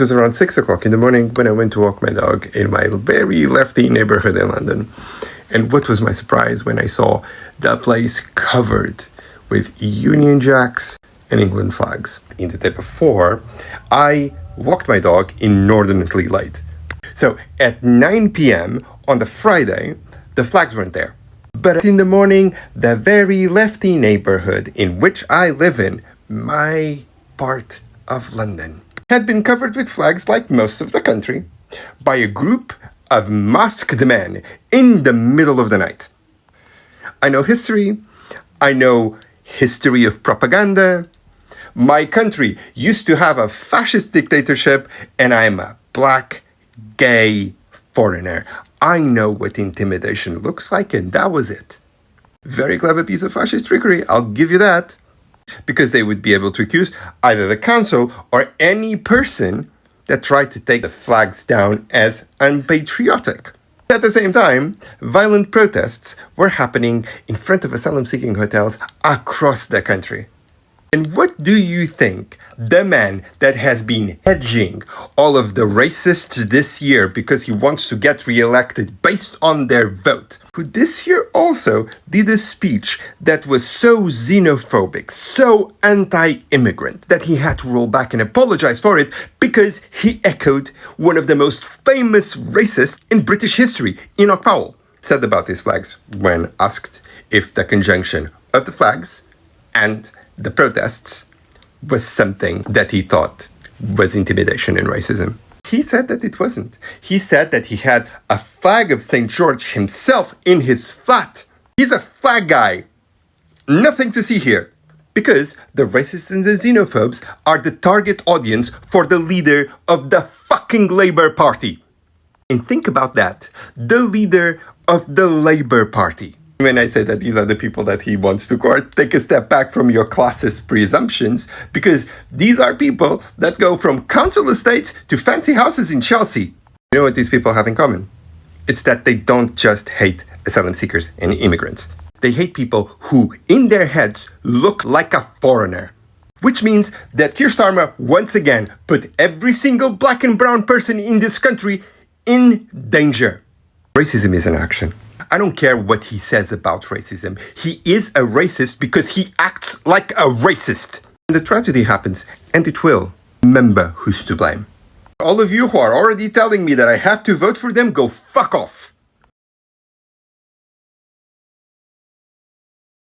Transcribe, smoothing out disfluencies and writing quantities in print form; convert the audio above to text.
was around 6 o'clock in the morning when I went to walk my dog in my very lefty neighborhood in London. And what was my surprise when I saw the place covered with Union Jacks and England flags. In the day before, I walked my dog inordinately late. So at 9 p.m. on the Friday, the flags weren't there. But in the morning, the very lefty neighborhood in which I live in, my part of London, had been covered with flags like most of the country by a group of masked men in the middle of the night. I know history. I know history of propaganda. My country used to have a fascist dictatorship, and I'm a black, gay foreigner. I know what intimidation looks like, and that was it. Very clever piece of fascist trickery, I'll give you that. Because they would be able to accuse either the council or any person that tried to take the flags down as unpatriotic. At the same time, violent protests were happening in front of asylum-seeking hotels across the country. And what do you think the man that has been hedging all of the racists this year because he wants to get re-elected based on their vote, who this year also did a speech that was so xenophobic, so anti-immigrant, that he had to roll back and apologize for it because he echoed one of the most famous racists in British history, Enoch Powell, said about his flags when asked if the conjunction of the flags and the protests was something that he thought was intimidation and racism. He said that it wasn't. He said that he had a flag of St. George himself in his flat. He's a flag guy. Nothing to see here. Because the racists and the xenophobes are the target audience for the leader of the fucking Labour Party. And think about that. The leader of the Labour Party. When I say that these are the people that he wants to court, take a step back from your classist presumptions, because these are people that go from council estates to fancy houses in Chelsea. You know what these people have in common? It's that they don't just hate asylum seekers and immigrants. They hate people who, in their heads, look like a foreigner. Which means that Keir Starmer once again put every single black and brown person in this country in danger. Racism is an action. I don't care what he says about racism. He is a racist because he acts like a racist. When the tragedy happens, and it will, remember who's to blame. All of you who are already telling me that I have to vote for them, go fuck off.